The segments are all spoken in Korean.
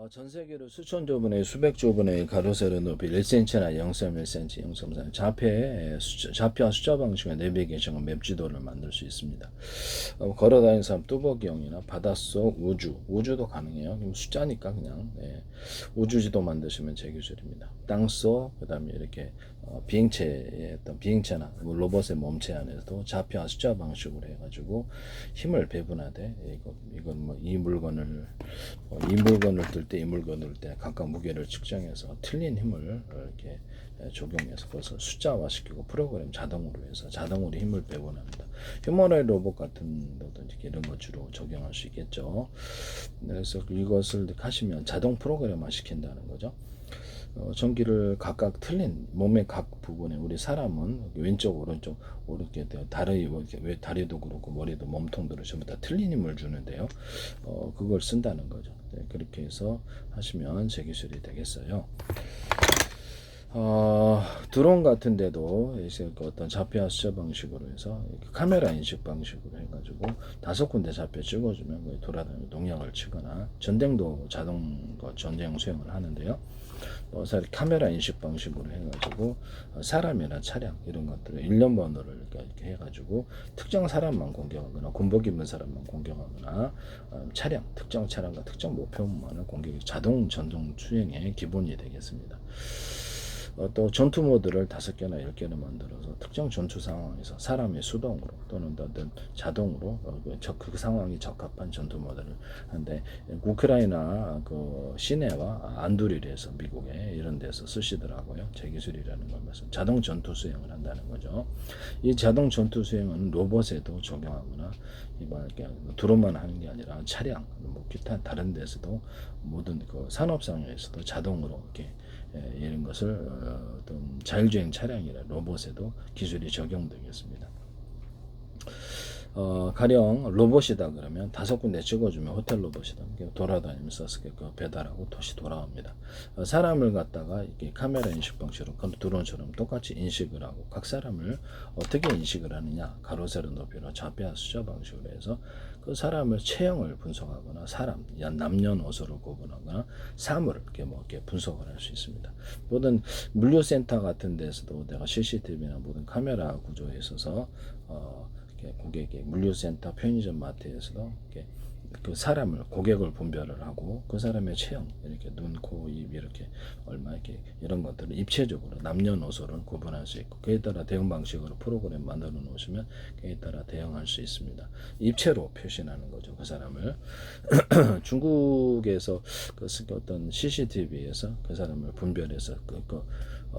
전 세계로 수천 조 분의 수백 조 분의 가로 세로 높이 1cm나 0.1cm, 0.4 좌표와 숫자 방식의 내비게이션 맵 지도를 만들 수 있습니다. 걸어다니는 사람 뚜벅이형이나 바닷속 우주도 가능해요. 그럼 숫자니까 그냥 우주 지도 만드시면 제 기술입니다. 땅속 그다음에 이렇게 비행체의 어떤 비행체나 로봇의 몸체 안에서도 좌표와 숫자 방식으로 해가지고 힘을 배분하되 이건 뭐 이 물건을 들 때 이 물건을 들 때 각각 무게를 측정해서 틀린 힘을 이렇게 적용해서 그것을 숫자화시키고 프로그램 자동으로 해서 자동으로 힘을 배분합니다. 휴머노이드 로봇 같은 것도 이런 거 주로 적용할 수 있겠죠. 그래서 이것을 하시면 자동 프로그램화 시킨다는 거죠. 전기를 각각 틀린 몸의 각 부분에 우리 사람은 왼쪽 오른쪽 이렇게 다리도 그렇고 머리도 몸통도 전부 다 틀린 힘을 주는데요. 그걸 쓴다는 거죠. 그렇게 해서 하시면 제 기술이 되겠어요. 드론 같은 데도 이제 어떤 좌표와 숫자 방식으로 해서 카메라 인식 방식으로 해가지고 5군데 좌표 찍어주면 거기 돌아다니는 농약을 치거나 전쟁도 자동 전쟁 수행을 하는데요. 카메라 인식 방식으로 해가지고 사람이나 차량 이런 것들을 일련 번호를 이렇게 해가지고 특정 사람만 공격하거나 군복 입은 사람만 공격하거나 차량 특정 차량과 특정 목표만을 공격해 자동 전동 수행의 기본이 되겠습니다. 또 전투 모드를 5개나 10개나 만들어서 특정 전투 상황에서 사람의 수동으로 또는 어떤 자동으로 그 상황이 적합한 전투 모드를 하는데 우크라이나 그 시내와 안두릴에서 미국에 이런 데서 쓰시더라고요. 제 기술이라는 걸 말씀. 자동 전투 수행을 한다는 거죠. 이 자동 전투 수행은 로봇에도 적용하거나 드론만 하는 게 아니라 차량, 뭐 기타 다른 데서도 모든 그 산업상에서도 자동으로 이렇게 이런 것을 어떤 자율주행 차량이나 로봇에도 기술이 적용되겠습니다. 가령 로봇이다 그러면 5군데 찍어주면 호텔 로봇이다 돌아다니면서 배달하고 다시 돌아옵니다. 사람을 갖다가 이렇게 카메라 인식 방식으로 드론처럼 똑같이 인식을 하고 각 사람을 어떻게 인식을 하느냐 가로 세로 높이로 좌표와 숫자 방식으로 해서 그 사람을 체형을 분석하거나 사람 남녀노소를 구분하거나 사물을 이렇게 분석을 할 수 있습니다. 모든 물류센터 같은 데서도 내가 CCTV나 모든 카메라 구조에 있어서 고객의 물류센터, 편의점, 마트에서도 그 사람을 고객을 분별을 하고 그 사람의 체형 이렇게 눈, 코, 입 이렇게 얼마 이렇게 이런 것들을 입체적으로 남녀노소를 구분할 수 있고 그에 따라 대응 방식으로 프로그램 만들어 놓으시면 그에 따라 대응할 수 있습니다. 입체로 표시하는 거죠. 그 사람을 중국에서 그 어떤 CCTV에서 그 사람을 분별해서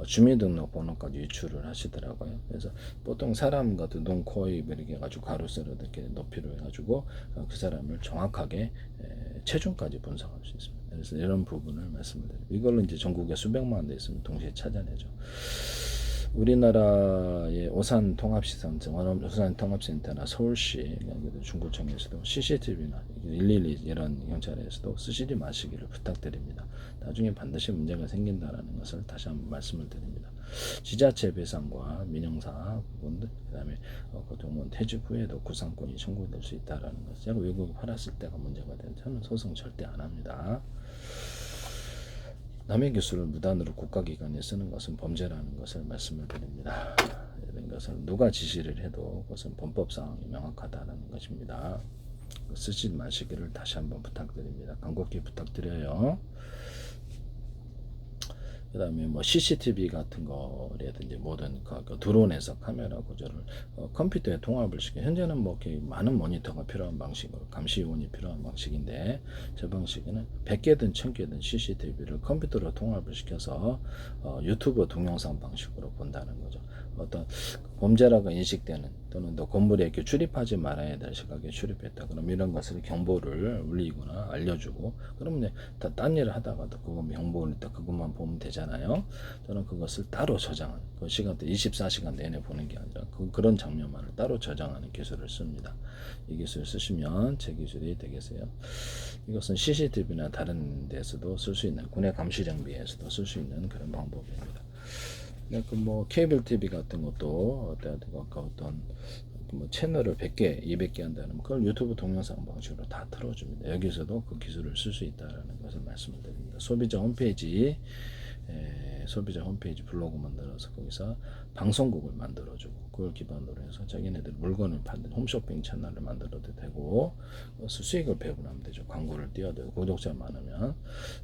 주민등록번호까지 유출을 하시더라고요. 그래서 보통 사람 같은 눈, 코, 입 이렇게 해가지고 가로 세로 이렇게 높이로 해가지고 그 사람을 정확하게 체중까지 분석할 수 있습니다. 그래서 이런 부분을 말씀을 드립니다. 이걸로 이제 전국에 수백만 대 있으면 동시에 찾아내죠. 우리나라의 오산 통합센터나 서울시 중구청에서도 CCTV나 112 이런 경찰에서도 쓰시지 마시기를 부탁드립니다. 나중에 반드시 문제가 생긴다는 것을 다시 한번 말씀을 드립니다. 지자체 배상과 민영사 부분들 그다음에 동문 퇴직 후에도 구상권이 청구될 수 있다는 것. 제가 외국에 팔았을 때가 문제가 되는 저는 소송 절대 안 합니다. 남의 기술을 무단으로 국가기관에 쓰는 것은 범죄라는 것을 말씀을 드립니다. 이런 것을 누가 지시를 해도 그것은 범법사항이 명확하다는 것입니다. 쓰지 마시기를 다시 한번 부탁드립니다. 간곡히 부탁드려요. 그 다음에 뭐 CCTV 같은 거라든지 모든 그 드론에서 카메라 구조를 컴퓨터에 통합을 시켜 현재는 뭐 이렇게 많은 모니터가 필요한 방식으로 감시원이 필요한 방식인데 저 방식에는 100개든 1000개든 CCTV를 컴퓨터로 통합을 시켜서 유튜브 동영상 방식으로 본다는 거죠. 어떤 범죄라고 인식되는 또는 또 건물에 이렇게 출입하지 말아야 될 시각에 출입했다. 그럼 이런 것을 경보를 울리거나 알려주고 그러면 딴 일을 하다가도 그거 경보를 딱 그것만 보면 되잖아요. 저는 그것을 따로 저장하는 그 시간대 24시간 내내 보는 게 아니라 그런 장면만을 따로 저장하는 기술을 씁니다. 이 기술을 쓰시면 제 기술이 되겠어요. 이것은 CCTV나 다른 데서도 쓸 수 있는 군의 감시 장비에서도 쓸 수 있는 그런 방법입니다. 그 뭐 케이블 TV 같은 것도 어떤 뭐 채널을 100개, 200개 한다면 그걸 유튜브 동영상 방식으로 다 틀어줍니다. 여기서도 그 기술을 쓸 수 있다는 것을 말씀을 드립니다. 소비자 홈페이지 블로그 만들어서 거기서 방송국을 만들어주고 그걸 기반으로 해서 자기네들 물건을 파는 홈쇼핑 채널을 만들어도 되고 수익을 배분하면 되죠. 광고를 띄워도 되고 구독자 많으면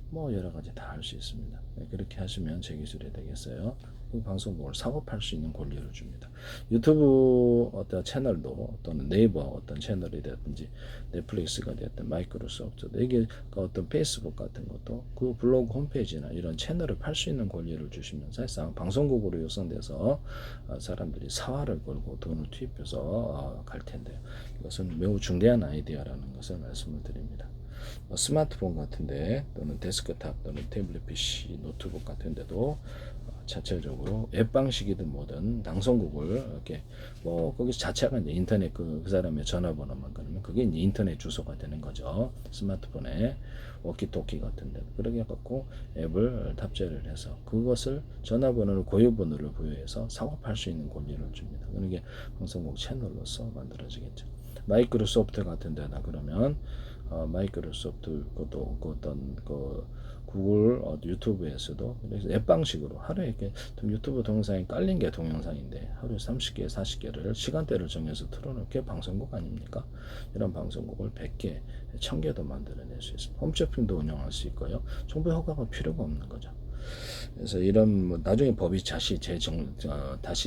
뭐 여러 가지 다 할 수 있습니다. 그렇게 하시면 제 기술이 되겠어요. 그 방송국을 사고 팔 수 있는 권리를 줍니다. 유튜브 어떤 채널도 또는 네이버 어떤 채널이 됐든지 넷플릭스가 됐든 마이크로소프트도 이게 어떤 페이스북 같은 것도 그 블로그 홈페이지나 이런 채널을 팔 수 있는 권리를 주시면 사실상 방송국으로 요청돼서 사람들이 사활을 걸고 돈을 투입해서 갈 텐데요. 이것은 매우 중대한 아이디어라는 것을 말씀을 드립니다. 스마트폰 같은데 또는 데스크탑 또는 태블릿 PC 노트북 같은데도 자체적으로 앱 방식이든 뭐든 방송국을 이렇게 뭐 거기 자체가 이제 인터넷 그 사람의 전화번호만 그러면 그게 이제 인터넷 주소가 되는 거죠. 스마트폰에 워키토키 같은데 그렇게 갖고 앱을 탑재를 해서 그것을 전화번호를 고유번호를 부여해서 사고 팔 수 있는 권리를 줍니다. 그게 방송국 채널로서 만들어지겠죠. 마이크로소프트 같은 데나 그러면 마이크로소프트 그것도 어떤 그 구글 유튜브에서도 그래서 앱 방식으로 하루에 이렇게 유튜브 동영상이 깔린 게 동영상인데 하루에 30개, 40개를 시간대를 정해서 틀어놓게 방송국 아닙니까? 이런 방송국을 100개, 1000개도 만들어낼 수 있습니다. 홈쇼핑도 운영할 수 있고요. 정부 허가가 필요가 없는 거죠. 그래서 이런 뭐 나중에 법이 다시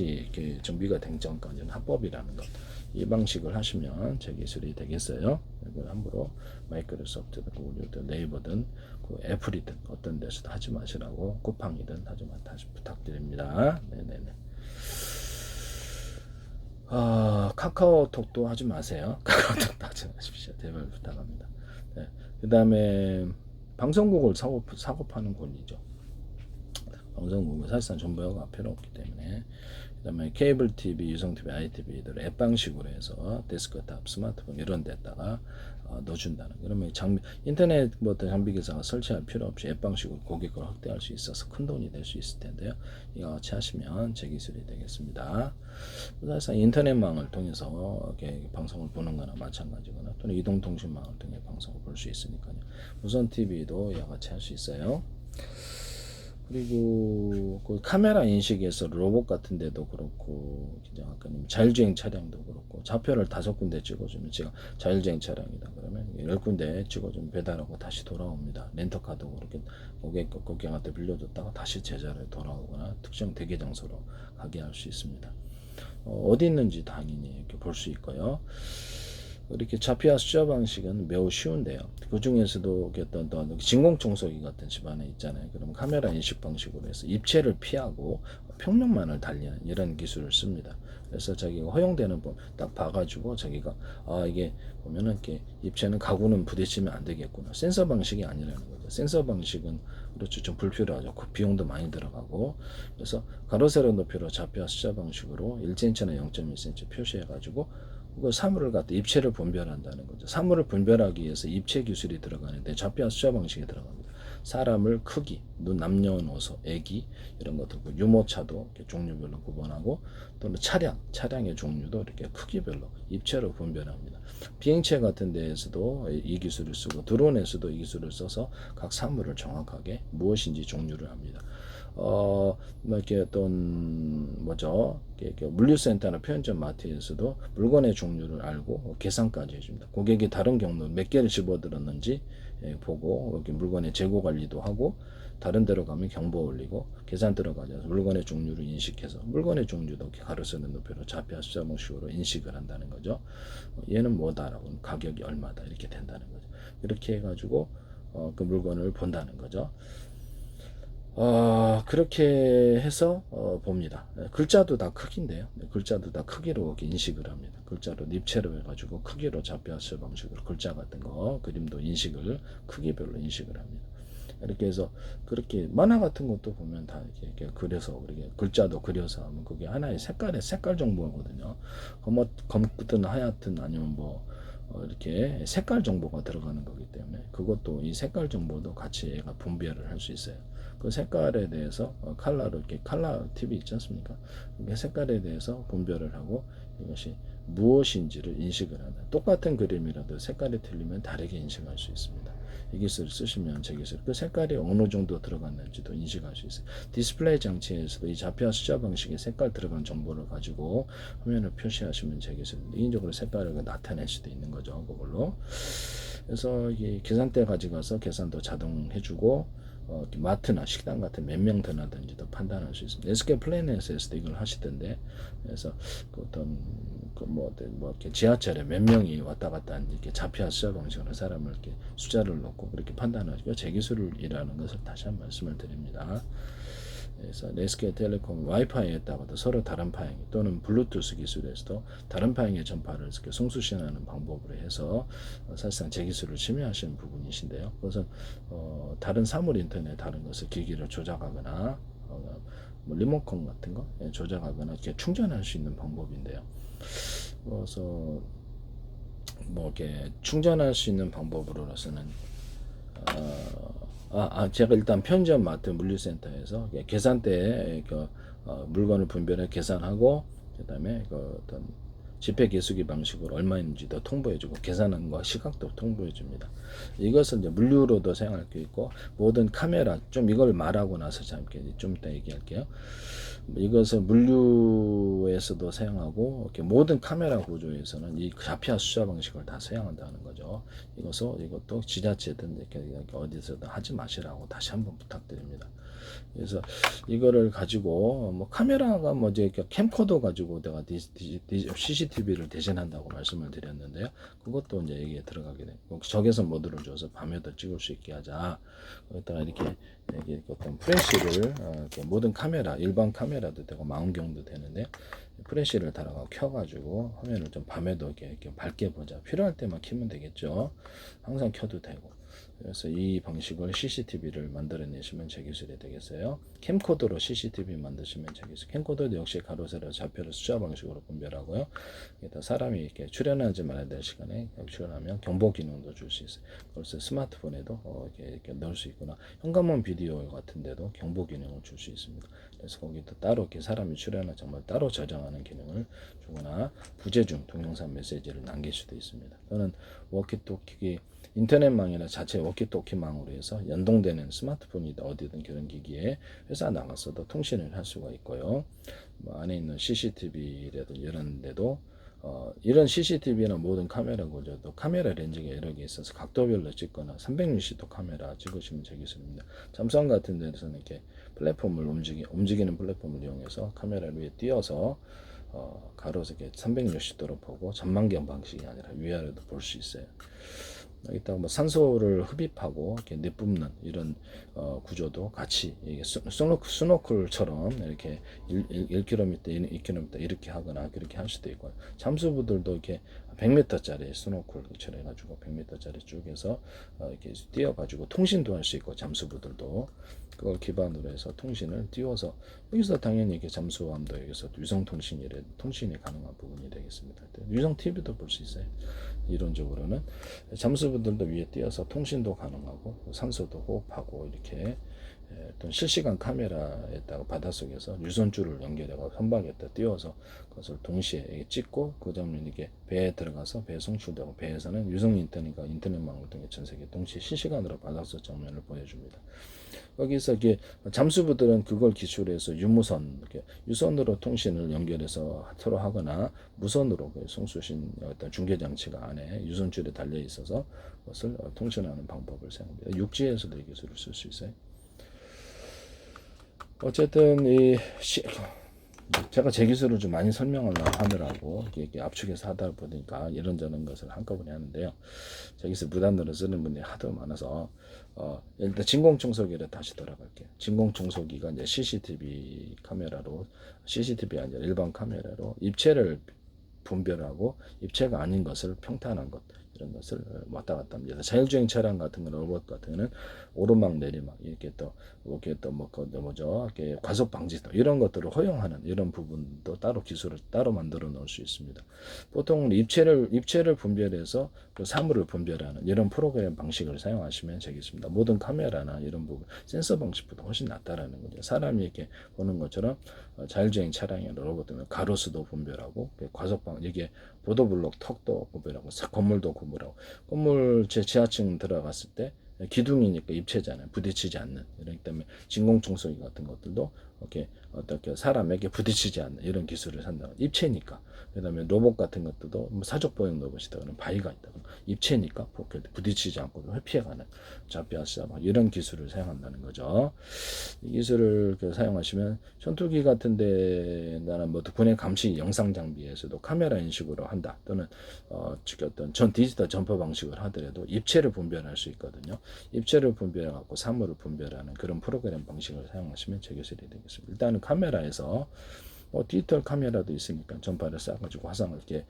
이렇게 정비가 된 전까지는 합법이라는 것. 이 방식을 하시면 제 기술이 되겠어요. 이걸 함부로 마이크로소프트든 구글이든 네이버든 그 애플이든 어떤 데서도 하지 마시라고 쿠팡이든 하지 마 다시 부탁드립니다. 네네네. 카카오톡도 하지 마세요. 카카오톡도 하지 마십시오. 제발 부탁합니다. 네. 그 다음에 방송국을 사고 파는 권리죠. 방송국은 사실상 정보가 필요 없기 때문에 그 다음에 케이블 TV, 유성 TV, ITV들 앱 방식으로 해서 데스크탑, 스마트폰 이런 데다가 넣어준다는. 그러면 인터넷 뭐 장비 기사가 설치할 필요 없이 앱 방식으로 고객을 확대할 수 있어서 큰 돈이 될 수 있을 텐데요. 이거 같이 하시면 제 기술이 되겠습니다. 사실상 인터넷망을 통해서 이렇게 방송을 보는 거나 마찬가지거나 또는 이동통신망을 통해 방송을 볼 수 있으니까요. 무선 TV도 이와 같이 할 수 있어요. 그리고 그 카메라 인식에서 로봇 같은 데도 그렇고 아까님 자율주행 차량도 그렇고 좌표를 5군데 찍어주면 제가 자율주행 차량이다 그러면 10군데 찍어주면 배달하고 다시 돌아옵니다. 렌터카도 그렇게 고객한테 빌려줬다가 다시 제자리에 돌아오거나 특정 대기 장소로 가게 할 수 있습니다. 어디 있는지 당연히 이렇게 볼 수 있고요. 이렇게 자폐화 수저 방식은 매우 쉬운데요. 그 중에서도 어떤 진공청소기 같은 집안에 있잖아요. 그럼 카메라 인식 방식으로 해서 입체를 피하고 평면만을 달리는 이런 기술을 씁니다. 그래서 자기가 허용되는 법 딱 봐가지고 자기가 이게 보면은 이렇게 입체는 가구는 부딪히면 안 되겠구나. 센서 방식이 아니라는 거죠. 센서 방식은 그렇죠. 좀 불필요하죠. 그 비용도 많이 들어가고. 그래서 가로 세로 높이로 자폐화 수저 방식으로 1cm나 0.1cm 표시해가지고 그 사물을 갖다 입체를 분별한다는 거죠. 사물을 분별하기 위해서 입체 기술이 들어가는데 자폐화 수저 방식이 들어갑니다. 사람을 크기, 눈 남녀노소, 애기 이런 것들, 유모차도 이렇게 종류별로 구분하고 또는 차량의 종류도 이렇게 크기별로 입체로 분별합니다. 비행체 같은 데에서도 이 기술을 쓰고 드론에서도 이 기술을 써서 각 사물을 정확하게 무엇인지 종류를 합니다. 뭐 이렇게 어떤 이렇게 물류센터나 편의점 마트에서도 물건의 종류를 알고 계산까지 해줍니다. 고객이 다른 경로 몇 개를 집어들었는지 보고 이렇게 물건의 재고 관리도 하고 다른 데로 가면 경보 올리고 계산 들어가서 물건의 종류를 인식해서 물건의 종류도 이렇게 가로세는 높이로 좌표와 숫자 방식으로 인식을 한다는 거죠. 얘는 뭐다라고 가격이 얼마다 이렇게 된다는 거죠. 이렇게 해가지고 그 물건을 본다는 거죠. 그렇게 해서 봅니다. 글자도 다 크기인데요. 글자도 다 크기로 이렇게 인식을 합니다. 글자로 입체로 해가지고 크기로 좌표화수 방식으로 글자 같은 거 그림도 인식을 크기별로 인식을 합니다. 이렇게 해서 그렇게 만화 같은 것도 보면 다 이렇게 그려서 그렇게 글자도 그려서 하면 그게 하나의 색깔 정보거든요. 검든 하얗든 아니면 이렇게 색깔 정보가 들어가는 거기 때문에 그것도 이 색깔 정보도 같이 얘가 분별을 할 수 있어요. 그 색깔에 대해서 컬러로 이렇게 컬러 TV 있지 않습니까? 그 색깔에 대해서 분별을 하고 이것이 무엇인지를 인식을 하는, 똑같은 그림이라도 색깔이 틀리면 다르게 인식할 수 있습니다. 이 기술을 쓰시면 제 기술 그 색깔이 어느 정도 들어갔는지도 인식할 수 있어요. 디스플레이 장치에서도 이 좌표와 숫자 방식의 색깔 들어간 정보를 가지고 화면을 표시하시면 제 기술 인적으로 색깔을 나타낼 수도 있는 거죠. 그걸로. 그래서 이 계산대 가져가서 계산도 자동 해주고 마트나 식당 같은 몇 명 더 나든지도 판단할 수 있습니다. SK 플래닛에서도 이걸 하시던데, 그래서 그 어떤 뭐 이렇게 지하철에 몇 명이 왔다 갔다 하는 이렇게 좌표 숫자 방식으로 사람을 이렇게 숫자를 넣고 그렇게 판단하고 제 기술이라는 것을 다시 한번 말씀을 드립니다. 그래서 SK텔레콤 와이파이에다가도 서로 다른 파행 또는 블루투스 기술에서도 다른 파행의 전파를 이렇게 송수신하는 방법으로 해서 사실상 제 기술을 침해하시는 부분이신데요. 그것은 다른 사물 인터넷 다른 것을 기기를 조작하거나 뭐 리모컨 같은 거 조작하거나 이렇게 충전할 수 있는 방법인데요. 그래서 뭐 이렇게 충전할 수 있는 방법으로서는 제가 일단 편의점 마트 물류센터에서 계산대에 물건을 분별해 계산하고 그다음에 어떤 지폐 계수기 방식으로 얼마인지도 통보해주고 계산한 거 시각도 통보해줍니다. 이것은 이제 물류로도 사용할 수 있고 모든 카메라 좀 이걸 말하고 나서 잠깐 좀 이따 얘기할게요. 이것을 물류에서도 사용하고 이렇게 모든 카메라 구조에서는 이 좌표 숫자 방식을 다 사용한다는 거죠. 이것도 지자체든 이렇게 어디서든 하지 마시라고 다시 한번 부탁드립니다. 그래서 이거를 가지고 뭐 카메라가 뭐 이제 캠코더 가지고 내가 CCTV를 대신한다고 말씀을 드렸는데요. 그것도 이제 여기에 들어가게 되고 적외선 모드를 줘서 밤에도 찍을 수 있게 하자. 거기다가 이렇게 어떤 프레시를 이렇게 모든 카메라 일반 카메라도 되고 망원경도 되는데 프레시를 달아가 켜가지고 화면을 좀 밤에도 이렇게 밝게 보자. 필요할 때만 켜면 되겠죠. 항상 켜도 되고. 그래서 이 방식을 CCTV를 만들어내시면 제 기술이 되겠어요. 캠코더로 CCTV 만드시면 제 기술. 캠코더도 역시 가로 세로 좌표를 숫자 방식으로 분별하고요. 사람이 이렇게 출연하지 말아야 될 시간에 출연하면 경보 기능도 줄 수 있어요. 그래서 스마트폰에도 이렇게 넣을 수 있거나 현관문 비디오 같은데도 경보 기능을 줄 수 있습니다. 그래서 거기도 따로 이렇게 사람이 출연하 정말 따로 저장하는 기능을 주거나 부재중 동영상 메시지를 남길 수도 있습니다. 또는 워키토키 인터넷망이나 자체 워키토키망으로 해서 연동되는 스마트폰이다 어디든 그런 기기에 회사 나가서도 통신을 할 수가 있고요. 뭐 안에 있는 CCTV라든지 이런 데도 이런 CCTV나 모든 카메라 구조도 카메라 렌즈가 여러 개 있어서 각도별로 찍거나 360도 카메라 찍으시면 되겠습니다. 잠수함 같은 데서는 이렇게 플랫폼을 움직이는 플랫폼을 이용해서 카메라 위에 띄어서 가로서 이렇게 360도로 보고 전망경 방식이 아니라 위아래도 볼 수 있어요. 여기다가 뭐 산소를 흡입하고 이렇게 내뿜는 이런 구조도 같이 이게 스노클처럼 이렇게 1km, 2km 이렇게 하거나 그렇게 할 수도 있고요. 잠수부들도 이렇게 100m짜리 스노클처럼 해가지고 100m짜리 쭉에서 이렇게 띄어가지고 통신도 할 수 있고 잠수부들도 그걸 기반으로 해서 통신을 띄워서 여기서 당연히 이렇게 잠수함도 여기서 위성 통신이 가능한 부분이 되겠습니다. 위성 TV도 볼 수 있어요. 이론적으로는 잠수부들도 위에 띄어서 통신도 가능하고 산소도 호흡하고 이렇게 또 실시간 카메라에다가 바닷속에서 유선줄을 연결해서 선박에다 띄워서 그것을 동시에 찍고 그 장면 이게 배에 들어가서 배에 송출되고 배에서는 유성 인터넷과 인터넷망을 통해 전 세계 동시에 실시간으로 바닷속 장면을 보여줍니다. 여기서 이게 잠수부들은 그걸 기초로 해서 유선으로 통신을 연결해서 서로 하거나 무선으로 송수신 어떤 중계 장치가 안에 유선줄에 달려 있어서 그것을 통신하는 방법을 사용합니다. 육지에서도 이 기술을 쓸 수 있어요. 어쨌든 제가 제 기술을 좀 많이 설명하려고 하느라고 이렇게 압축해서 하다 보니까 이런저런 것을 한꺼번에 하는데요. 제 기술 무단으로 쓰는 분들이 하도 많아서 일단 진공청소기를 다시 돌아갈게요. 진공청소기가 이제 CCTV 카메라로 CCTV 아니라 일반 카메라로 입체를 분별하고 입체가 아닌 것을 평탄한 것 이런 것을 왔다 갔다 합니다. 자율주행 차량 같은 거는 로봇 같은 거는 오르막 내리막 이렇게 또 뭐죠 이렇게 과속 방지 이런 것들을 허용하는 이런 부분도 따로 기술을 따로 만들어 놓을 수 있습니다. 보통 입체를 분별해서 그 사물을 분별하는 이런 프로그램 방식을 사용하시면 되겠습니다. 모든 카메라나 이런 부분 센서 방식보다 훨씬 낫다라는 거죠. 사람이 이렇게 보는 것처럼 자율주행 차량이나 로봇은 가로수도 분별하고 과속방 이게 보도블록 턱도 분별하고 건물도 분별하고 건물 지하층 들어갔을 때 기둥이니까 입체잖아요. 부딪히지 않는. 그렇기 때문에 진공청소기 같은 것들도 이렇게 어떻게 사람에게 부딪히지 않는 이런 기술을 산다는 입체니까. 그다음에 로봇 같은 것들도 뭐 사족보행 로봇이다 그러면 바위가 있다. 입체니까 부딪히지 않고 회피해가는 자피아스 이런 기술을 사용한다는 거죠. 이 기술을 사용하시면 전투기 같은 데나 뭐 군의 감시 영상 장비에서도 카메라 인식으로 한다 또는 어떤 전 디지털 점퍼 방식을 하더라도 입체를 분별할 수 있거든요. 입체를 분별해 갖고 사물을 분별하는 그런 프로그램 방식을 사용하시면 제 기술이 되겠습니다. 일단은 카메라에서 디지털 카메라도 있으니까 전파를 쏴가지고 화상을 이렇게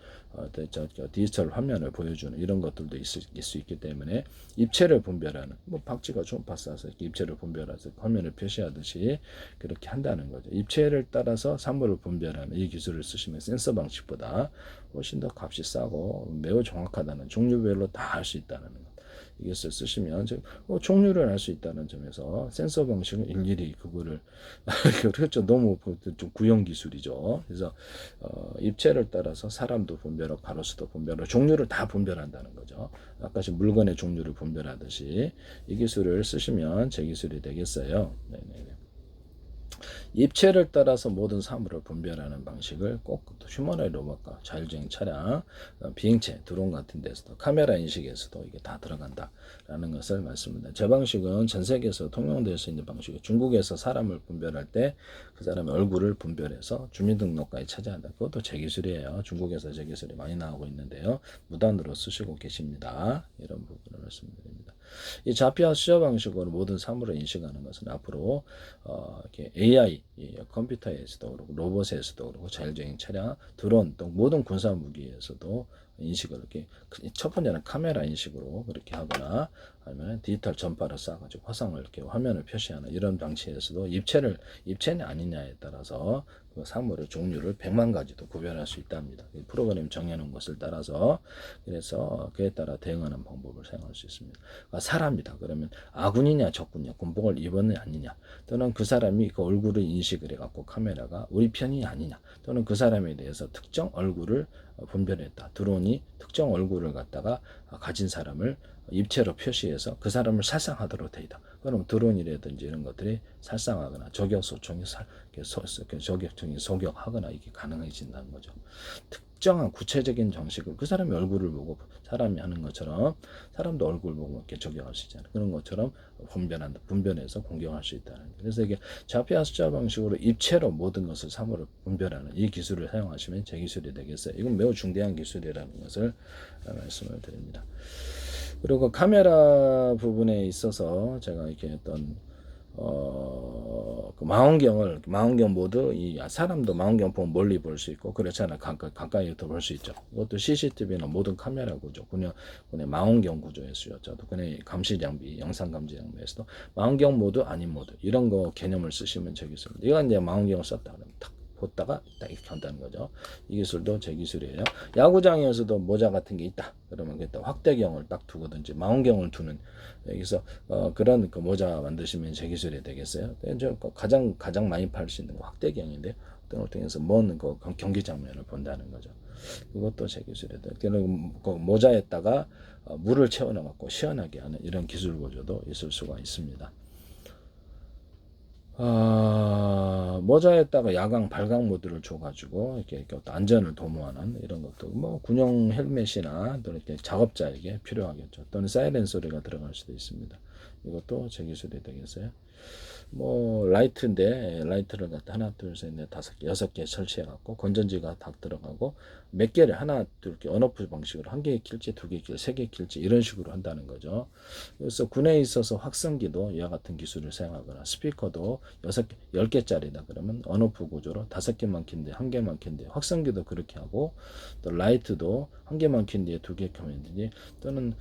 디지털 화면을 보여주는 이런 것들도 있을 수 있기 때문에 입체를 분별하는 박쥐가 초음파 쏴서 이렇게 입체를 분별해서 화면을 표시하듯이 그렇게 한다는 거죠. 입체를 따라서 사물을 분별하는 이 기술을 쓰시면 센서 방식보다 훨씬 더 값이 싸고 매우 정확하다는 종류별로 다 할 수 있다는 거. 이것을 쓰시면 종류를 알 수 있다는 점에서 센서 방식은 일일이 그거를 그렇죠. 너무 좀 구형 기술이죠. 그래서 입체를 따라서 사람도 분별하고 가로수도 분별하고 종류를 다 분별한다는 거죠. 아까 물건의 종류를 분별하듯이 이 기술을 쓰시면 제 기술이 되겠어요. 네네. 입체를 따라서 모든 사물을 분별하는 방식을 꼭 휴머노이드 로봇과 자율주행 차량, 비행체, 드론 같은 데서도 카메라 인식에서도 이게 다 들어간다라는 것을 말씀드립니다. 제 방식은 전 세계에서 통용될 수 있는 방식이에요. 중국에서 사람을 분별할 때 그 사람의 얼굴을 분별해서 주민등록까지 차지한다. 그것도 제 기술이에요. 중국에서 제 기술이 많이 나오고 있는데요. 무단으로 쓰시고 계십니다. 이런 부분을 말씀드립니다. 이 자피아 수저 방식으로 모든 사물을 인식하는 것은 앞으로 이렇게 AI 컴퓨터에서도 그렇고 로봇에서도 그렇고 자율주행 차량, 드론 또 모든 군사 무기에서도 인식을 이렇게 첫 번째는 카메라 인식으로 그렇게 하거나 아니면 디지털 전파를 쏴가지고 화상을 이렇게 화면을 표시하는 이런 방식에서도 입체는 아니냐에 따라서 그 사물의 종류를 100만 가지도 구별할 수 있답니다. 프로그램 정해놓은 것을 따라서 그래서 그에 따라 대응하는 방법을 사용할 수 있습니다. 그러니까 사람이다 그러면 아군이냐 적군이냐 군복을 입었느냐 아니냐 또는 그 사람이 그 얼굴을 인식을 해갖고 카메라가 우리 편이 아니냐 또는 그 사람에 대해서 특정 얼굴을 분별했다. 드론이 특정 얼굴을 갖다가 가진 사람을 입체로 표시해서 그 사람을 살상하도록 되어 있다. 그럼 드론이라든지 이런 것들이 살상하거나 저격소총이 저격총이 소격하거나 이게 가능해진다는 거죠. 특정한 구체적인 정식을 그 사람의 얼굴을 보고 사람이 하는 것처럼 사람도 얼굴 보고 이렇게 저격할 수 있잖아요. 그런 것처럼 분별해서 공격할 수 있다는 거예요. 그래서 이게 자피아 숫자 방식으로 입체로 모든 것을 사물을 분별하는 이 기술을 사용하시면 제 기술이 되겠어요. 이건 매우 중대한 기술이라는 것을 말씀을 드립니다. 그리고 카메라 부분에 있어서 제가 이렇게 어떤 그 망원경 모드 이 사람도 망원경 보면 멀리 볼 수 있고 그렇잖아 가까이부터 볼 수 있죠. 이것도 CCTV나 모든 카메라 구조 군의 망원경 구조에 쓰였죠. 또 군의 감시 장비 영상 감지 장비에서도 망원경 모드 아닌 모드 이런 거 개념을 쓰시면 되겠습니다. 이거 이제 망원경을 썼다 그러면 탁 보다가 딱 이렇게 한다는 거죠. 이 기술도 제 기술이에요. 야구장에서도 모자 같은 게 있다. 그러면 그때 확대경을 딱 두고든지 망원경을 두는 여기서 그런 그 모자 만드시면 제 기술이 되겠어요. 가장 많이 팔 수 있는 거 확대경인데 어떤 통해서 먼 그 경기 장면을 본다는 거죠. 그것도 제 기술이에요. 그 모자에다가 물을 채워넣고 시원하게 하는 이런 기술 구조도 있을 수가 있습니다. 모자에다가 야광 발광 모드를 줘가지고 이렇게 어떤 안전을 도모하는 이런 것도 뭐 군용 헬멧이나 또 이렇게 작업자에게 필요하겠죠. 또는 사이렌 소리가 들어갈 수도 있습니다. 이것도 제 기술이 되겠어요. 뭐 라이트인데 라이트를 갖다 하나 둘셋넷 다섯 개 여섯 개 설치해 갖고 건전지가 다 들어가고 몇 개를 하나 둘 개 언오프 방식으로 한 개 낄지 두 개 낄지 세 개 낄지 이런 식으로 한다는 거죠. 그래서 군에 있어서 확성기도 이와 같은 기술을 사용하거나 스피커도 여섯 개 10개짜리다 그러면 언오프 구조로 다섯 개만 킨데 한 개만 킨데 확성기도 그렇게 하고 또 라이트도 한 개만 킨 뒤에 두 개 켜면 되지 또는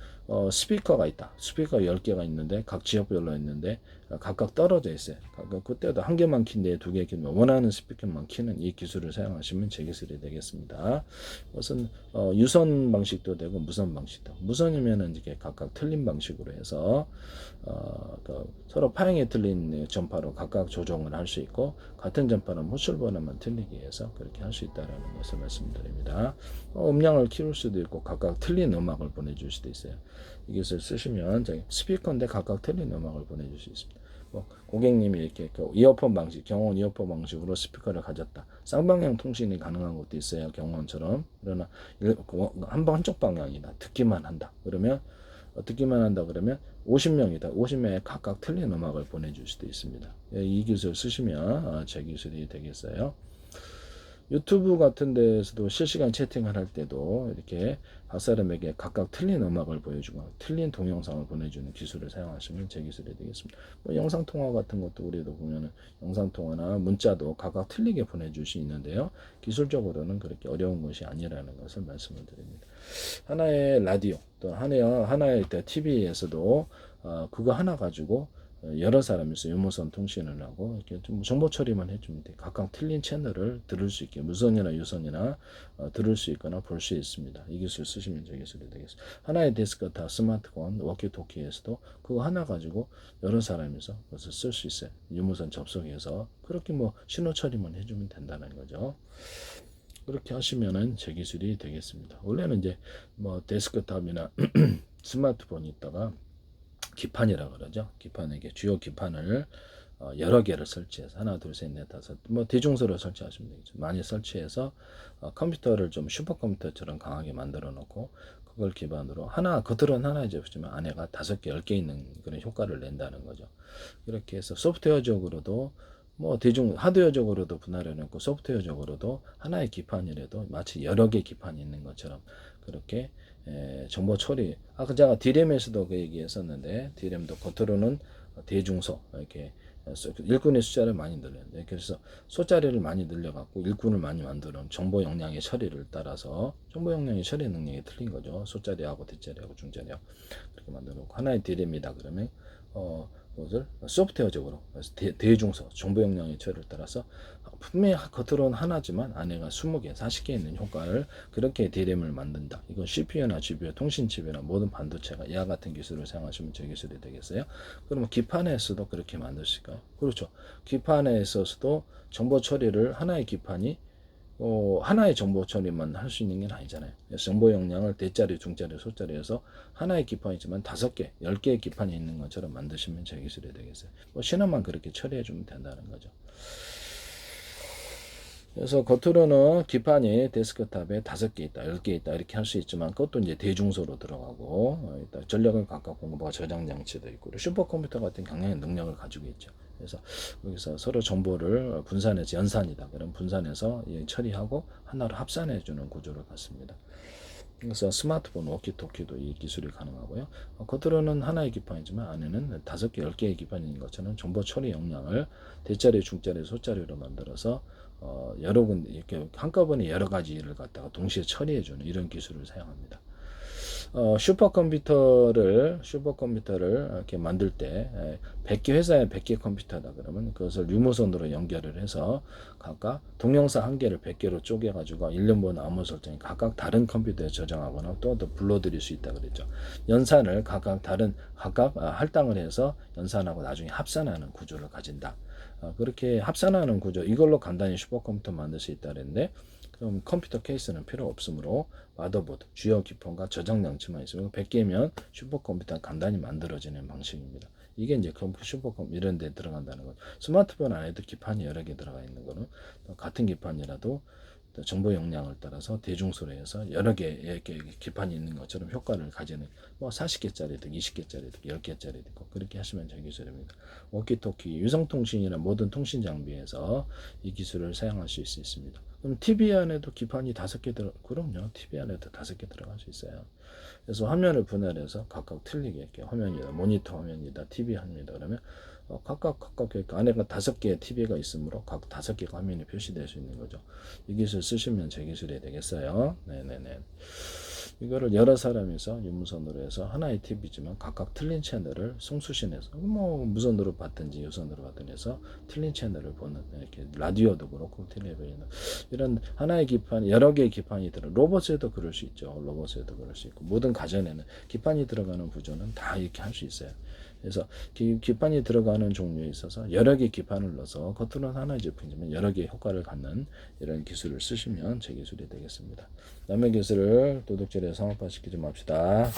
스피커가 있다. 스피커 10개가 있는데 각 지역별로 있는데 각각 떨어져 있어요. 그때도 한 개만 킨데 두 개 키면 원하는 스피커만 키는 이 기술을 사용하시면 제 기술이 되겠습니다. 이것은 유선 방식도 되고 무선 방식도. 무선이면은 이게 각각 틀린 방식으로 해서 서로 파형이 틀린 전파로 각각 조정을 할 수 있고 같은 전파는 호출 번호만 틀리게 해서 그렇게 할 수 있다라는 것을 말씀드립니다. 음량을 키울 수도 있고 각각 틀린 음악을 보내줄 수도 있어요. 이 기술 쓰시면 스피커인데 각각 틀린 음악을 보내줄 수 있습니다. 뭐 고객님이 이렇게 이어폰 방식, 경원 이어폰 방식으로 스피커를 가졌다. 쌍방향 통신이 가능한 것도 있어요. 경원처럼. 그러나 한쪽 방향이다. 듣기만 한다. 그러면 50명이다. 50명에 각각 틀린 음악을 보내줄 수도 있습니다. 이 기술 쓰시면 제 기술이 되겠어요. 유튜브 같은 데에서도 실시간 채팅을 할 때도 이렇게 각 사람에게 각각 틀린 음악을 보여주고 틀린 동영상을 보내주는 기술을 사용하시면 제 기술이 되겠습니다. 뭐 영상통화 같은 것도 우리도 보면은 영상통화나 문자도 각각 틀리게 보내줄 수 있는데요. 기술적으로는 그렇게 어려운 것이 아니라는 것을 말씀을 드립니다. 하나의 라디오 또 하나의 TV에서도 그거 하나 가지고 여러 사람이서 유무선 통신을 하고 이렇게 좀 정보 처리만 해주면 돼. 각각 틀린 채널을 들을 수 있게 무선이나 유선이나 들을 수 있거나 볼 수 있습니다. 이 기술 쓰시면 저 기술이 되겠습니다. 하나의 데스크탑, 스마트폰, 워키토키에서도 그거 하나 가지고 여러 사람이서 그것을 쓸 수 있어요. 유무선 접속해서 그렇게 뭐 신호 처리만 해주면 된다는 거죠. 그렇게 하시면은 제 기술이 되겠습니다. 원래는 이제 뭐 데스크탑이나 스마트폰이 있다가 기판이라 그러죠. 기판에게 주요 기판을 여러 개를 설치해서 하나, 둘, 셋, 넷, 다섯 뭐 대중소로 설치하시면 되겠죠. 많이 설치해서 컴퓨터를 좀 슈퍼컴퓨터처럼 강하게 만들어 놓고 그걸 기반으로 겉으로는 하나 제품이지만 안에가 5개, 10개 있는 그런 효과를 낸다는 거죠. 이렇게 해서 소프트웨어적으로도 뭐 하드웨어적으로도 분할해 놓고 소프트웨어적으로도 하나의 기판이라도 마치 여러 개 기판이 있는 것처럼 그렇게 정보 처리 아까 제가 D램에서도 그 얘기했었는데 D램도 겉으로는 대중소 이렇게 일꾼의 숫자를 많이 늘려요. 그래서 소자리를 많이 늘려갖고 일꾼을 많이 만드는 정보 용량의 처리를 따라서 정보 용량의 처리 능력이 틀린 거죠. 소자리하고 뒷자리하고 중자리하고 그렇게 만들어놓고 하나의 D램이다 그러면 그것을 소프트웨어적으로 대중소 정보 용량의 처리를 따라서 분명히 겉으로는 하나지만 안에가 20개, 40개 있는 효과를 그렇게 D램을 만든다. 이건 CPU나 GPU, 통신칩이나 모든 반도체가 이와 같은 기술을 사용하시면 저 기술이 되겠어요. 그러면 기판에서도 그렇게 만들 수 있을까요? 그렇죠. 기판에 있어서도 정보 처리를 하나의 기판이 하나의 정보 처리만 할 수 있는 게 아니잖아요. 정보 용량을 대자리, 중자리, 소자리에서 하나의 기판이지만 5개, 10개의 기판이 있는 것처럼 만드시면 제 기술이 되겠어요. 뭐 신호만 그렇게 처리해 주면 된다는 거죠. 그래서 겉으로는 기판이 데스크탑에 5개 있다, 10개 있다 이렇게 할 수 있지만 그것도 이제 대중소로 들어가고 전력을 각각 공급하고 저장 장치도 있고 슈퍼컴퓨터 같은 강력한 능력을 가지고 있죠. 그래서 여기서 서로 정보를 분산해서 연산이다. 그럼 분산해서 처리하고 하나로 합산해 주는 구조를 갖습니다. 그래서 스마트폰 워키토키도 이 기술이 가능하고요. 겉으로는 하나의 기판이지만 안에는 5개, 10개의 기판인 것처럼 정보 처리 역량을 대자리, 중자리, 소자리로 만들어서 여러 군데 이렇게 한꺼번에 여러 가지 일을 갖다가 동시에 처리해주는 이런 기술을 사용합니다. 슈퍼컴퓨터를 이렇게 만들 때 100개 회사에 100개 컴퓨터다 그러면 그것을 유무선으로 연결을 해서 각각 동영상 한 개를 100개로 쪼개 가지고 일련번호 암호 설정이 각각 다른 컴퓨터에 저장하거나 또 불러들일 수 있다 그랬죠. 연산을 각각 할당을 해서 연산하고 나중에 합산하는 구조를 가진다. 그렇게 합산하는 구조 이걸로 간단히 슈퍼컴퓨터 만들 수 있다 그랬는데 그럼 컴퓨터 케이스는 필요 없으므로 마더보드, 주요 기판과 저장 장치만 있으면 100개면 슈퍼컴퓨터가 간단히 만들어지는 방식입니다. 이게 이제 슈퍼컴퓨터 이런 데 들어간다는 거죠. 스마트폰 안에도 기판이 여러 개 들어가 있는 거는 같은 기판이라도 또 정보 용량을 따라서 대중소로 해서 여러 개의 기판이 있는 것처럼 효과를 가지는 뭐 40개짜리도 20개짜리도 10개짜리도 있고 그렇게 하시면 저 기술입니다. 워키토키 유성통신이나 모든 통신 장비에서 이 기술을 사용할 수 있습니다. 그럼 TV 안에도 기판이 5개 그럼요. TV 안에도 5개 들어갈 수 있어요. 그래서 화면을 분할해서 각각 틀리게 이렇게 화면이다, 모니터 화면이다, TV 화면이다 그러면 각각 안에가 5개의 TV가 있으므로 각 5개가 화면이 표시될 수 있는 거죠. 이 기술 쓰시면 제 기술이 되겠어요. 네네네. 이거를 여러 사람이서 유무선으로 해서 하나의 TV지만 각각 틀린 채널을 송수신해서 뭐 무선으로 받든지 유선으로 받든지 해서 틀린 채널을 보는 이렇게 라디오도 그렇고 텔레비전 이런 하나의 기판 여러 개의 기판이 들어 로봇에도 그럴 수 있죠. 로봇에도 그럴 수 있고 모든 가전에는 기판이 들어가는 구조는 다 이렇게 할 수 있어요. 그래서 기판이 들어가는 종류에 있어서 여러 개의 기판을 넣어서 겉으로는 하나의 제품이지만 여러 개의 효과를 갖는 이런 기술을 쓰시면 제 기술이 되겠습니다. 남의 기술을 도둑질에 상업화시키지 맙시다.